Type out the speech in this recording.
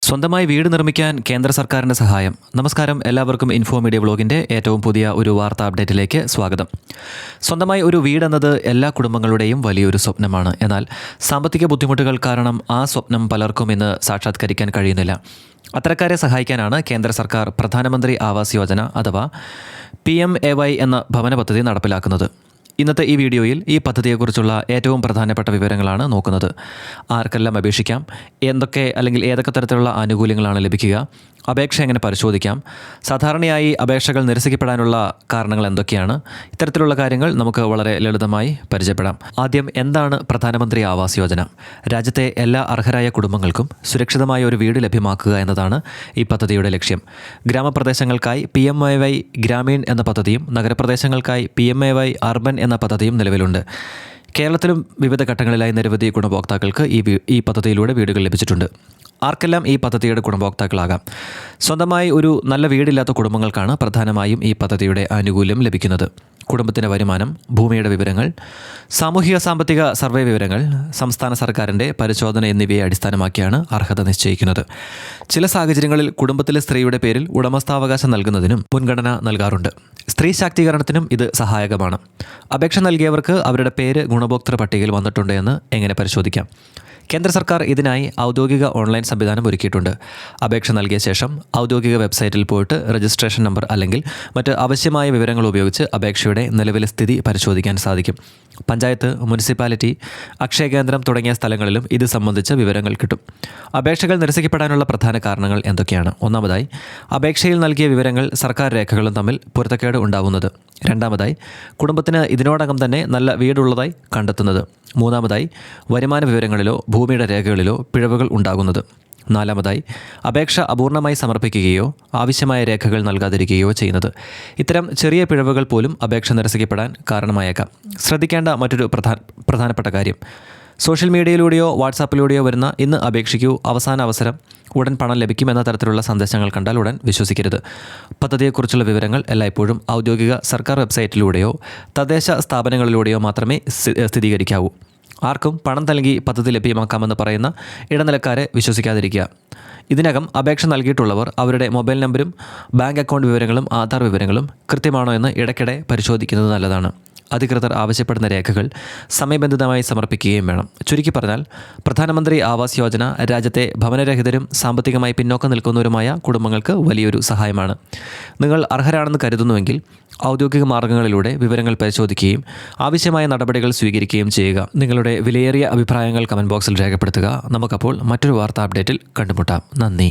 സ്വന്തമായി വീട് നിർമ്മിക്കാൻ കേന്ദ്ര സർക്കാരിൻ്റെ സഹായം. നമസ്കാരം, എല്ലാവർക്കും ഇൻഫോ മീഡിയ വ്ളോഗിൻ്റെ ഏറ്റവും പുതിയ ഒരു വാർത്താ അപ്ഡേറ്റിലേക്ക് സ്വാഗതം. സ്വന്തമായി ഒരു വീടെന്നത് എല്ലാ കുടുംബങ്ങളുടെയും വലിയൊരു സ്വപ്നമാണ്. എന്നാൽ സാമ്പത്തിക ബുദ്ധിമുട്ടുകൾ കാരണം ആ സ്വപ്നം പലർക്കും ഇന്ന് സാക്ഷാത്കരിക്കാൻ കഴിയുന്നില്ല. അത്തരക്കാരെ സഹായിക്കാനാണ് കേന്ദ്ര സർക്കാർ പ്രധാനമന്ത്രി ആവാസ് യോജന അഥവാ PMAY എന്ന ഭവന പദ്ധതി നടപ്പിലാക്കുന്നത്. ഇന്നത്തെ ഈ വീഡിയോയിൽ ഈ പദ്ധതിയെക്കുറിച്ചുള്ള ഏറ്റവും പ്രധാനപ്പെട്ട വിവരങ്ങളാണ് നോക്കുന്നത്. ആർക്കെല്ലാം അപേക്ഷിക്കാം, ഏതൊക്കെ തരത്തിലുള്ള ആനുകൂല്യങ്ങളാണ് ലഭിക്കുക, അപേക്ഷ എങ്ങനെ പരിശോധിക്കാം, സാധാരണയായി അപേക്ഷകൾ നിരസിക്കപ്പെടാനുള്ള കാരണങ്ങൾ എന്തൊക്കെയാണ്, ഇത്തരത്തിലുള്ള കാര്യങ്ങൾ നമുക്ക് വളരെ ലളിതമായി പരിചയപ്പെടാം. ആദ്യം, എന്താണ് പ്രധാനമന്ത്രി ആവാസ് യോജന? രാജ്യത്തെ എല്ലാ അർഹരായ കുടുംബങ്ങൾക്കും സുരക്ഷിതമായ ഒരു വീട് ലഭ്യമാക്കുക എന്നതാണ് ഈ പദ്ധതിയുടെ ലക്ഷ്യം. ഗ്രാമപ്രദേശങ്ങൾക്കായി PMAY ഗ്രാമീൺ എന്ന പദ്ധതിയും നഗരപ്രദേശങ്ങൾക്കായി PMAY അർബൻ എന്ന പദ്ധതിയും നിലവിലുണ്ട്. കേരളത്തിലും വിവിധ ഘട്ടങ്ങളിലായി നിരവധി ഗുണഭോക്താക്കൾക്ക് ഈ പദ്ധതിയിലൂടെ വീടുകൾ ലഭിച്ചിട്ടുണ്ട്. ആർക്കെല്ലാം ഈ പദ്ധതിയുടെ ഗുണഭോക്താക്കളാകാം? സ്വന്തമായി ഒരു നല്ല വീടില്ലാത്ത കുടുംബങ്ങൾക്കാണ് പ്രധാനമായും ഈ പദ്ധതിയുടെ ആനുകൂല്യം ലഭിക്കുന്നത്. കുടുംബത്തിൻ്റെ വരുമാനം, ഭൂമിയുടെ വിവരങ്ങൾ, സാമൂഹിക സാമ്പത്തിക സർവേ വിവരങ്ങൾ, സംസ്ഥാന സർക്കാരിൻ്റെ പരിശോധന എന്നിവയെ അടിസ്ഥാനമാക്കിയാണ് അർഹത നിശ്ചയിക്കുന്നത്. ചില സാഹചര്യങ്ങളിൽ കുടുംബത്തിലെ സ്ത്രീയുടെ പേരിൽ ഉടമസ്ഥാവകാശം നൽകുന്നതിനും മുൻഗണന നൽകാറുണ്ട്. സ്ത്രീ ശാക്തീകരണത്തിനും ഇത് സഹായകമാണ്. അപേക്ഷ നൽകിയവർക്ക് അവരുടെ പേര് ഗുണഭോക്തൃ പട്ടികയിൽ വന്നിട്ടുണ്ട് എന്ന് എങ്ങനെ പരിശോധിക്കാം? കേന്ദ്ര സർക്കാർ ഇതിനായി ഔദ്യോഗിക ഓൺലൈൻ സംവിധാനം ഒരുക്കിയിട്ടുണ്ട്. അപേക്ഷ നൽകിയ ശേഷം ഔദ്യോഗിക വെബ്സൈറ്റിൽ പോയിട്ട് രജിസ്ട്രേഷൻ നമ്പർ അല്ലെങ്കിൽ മറ്റ് ആവശ്യമായ വിവരങ്ങൾ ഉപയോഗിച്ച് അപേക്ഷയുടെ നിലവിലെ സ്ഥിതി പരിശോധിക്കാൻ സാധിക്കും. പഞ്ചായത്ത്, മുനിസിപ്പാലിറ്റി, അക്ഷയ കേന്ദ്രം തുടങ്ങിയ സ്ഥലങ്ങളിലും ഇത് സംബന്ധിച്ച വിവരങ്ങൾ കിട്ടും. അപേക്ഷകൾ നിരസിക്കപ്പെടാനുള്ള പ്രധാന കാരണങ്ങൾ എന്തൊക്കെയാണ്? ഒന്നാമതായി, അപേക്ഷയിൽ നൽകിയ വിവരങ്ങൾ സർക്കാർ രേഖകളും തമ്മിൽ പൊരുത്തക്കേട് ഉണ്ടാവുന്നത്. രണ്ടാമതായി, കുടുംബത്തിന് ഇതിനോടകം തന്നെ നല്ല വീടുള്ളതായി കണ്ടെത്തുന്നത്. മൂന്നാമതായി, വരുമാന വിവരങ്ങളിലോ ഭൂമിയുടെ രേഖകളിലോ പിഴവുകൾ ഉണ്ടാകുന്നത്. നാലാമതായി, അപേക്ഷ അപൂർണമായി സമർപ്പിക്കുകയോ ആവശ്യമായ രേഖകൾ നൽകാതിരിക്കുകയോ ചെയ്യുന്നത്. ഇത്തരം ചെറിയ പിഴവുകൾ പോലും അപേക്ഷ നിരസിക്കപ്പെടാൻ കാരണമായേക്കാം. ശ്രദ്ധിക്കേണ്ട മറ്റൊരു പ്രധാനപ്പെട്ട കാര്യം, സോഷ്യൽ മീഡിയയിലൂടെയോ വാട്സാപ്പിലൂടെയോ വരുന്ന "ഇന്ന് അപേക്ഷിക്കൂ, അവസാന അവസരം, ഉടൻ പണം ലഭിക്കുമെന്ന തരത്തിലുള്ള സന്ദേശങ്ങൾ കണ്ടാൽ ഉടൻ വിശ്വസിക്കരുത്. പദ്ധതിയെക്കുറിച്ചുള്ള വിവരങ്ങൾ എല്ലായ്പ്പോഴും ഔദ്യോഗിക സർക്കാർ വെബ്സൈറ്റിലൂടെയോ തദ്ദേശ സ്ഥാപനങ്ങളിലൂടെയോ മാത്രമേ സ്ഥിരീകരിക്കാവൂ. ആർക്കും പണം നൽകി പദ്ധതി ലഭ്യമാക്കാമെന്ന് പറയുന്ന ഇടനിലക്കാരെ വിശ്വസിക്കാതിരിക്കുക. ഇതിനകം അപേക്ഷ നൽകിയിട്ടുള്ളവർ അവരുടെ മൊബൈൽ നമ്പരും ബാങ്ക് അക്കൗണ്ട് വിവരങ്ങളും ആധാർ വിവരങ്ങളും കൃത്യമാണോ എന്ന് ഇടയ്ക്കിടെ പരിശോധിക്കുന്നത് നല്ലതാണ്. അധികൃതർ ആവശ്യപ്പെടുന്ന രേഖകൾ സമയബന്ധിതമായി സമർപ്പിക്കുകയും വേണം. ചുരുക്കി പറഞ്ഞാൽ, പ്രധാനമന്ത്രി ആവാസ് യോജന രാജ്യത്തെ ഭവനരഹിതരും സാമ്പത്തികമായി പിന്നോക്കം നിൽക്കുന്നവരുമായ കുടുംബങ്ങൾക്ക് വലിയൊരു സഹായമാണ്. നിങ്ങൾ അർഹരാണെന്ന് കരുതുന്നുവെങ്കിൽ ഔദ്യോഗിക മാർഗ്ഗങ്ങളിലൂടെ വിവരങ്ങൾ പരിശോധിക്കുകയും ആവശ്യമായ നടപടികൾ സ്വീകരിക്കുകയും ചെയ്യുക. നിങ്ങളുടെ വിലയേറിയ അഭിപ്രായങ്ങൾ കമൻറ്റ് ബോക്സിൽ രേഖപ്പെടുത്തുക. നമുക്കപ്പോൾ മറ്റൊരു വാർത്താ അപ്ഡേറ്റിൽ കണ്ടുമുട്ടാം. നന്ദി.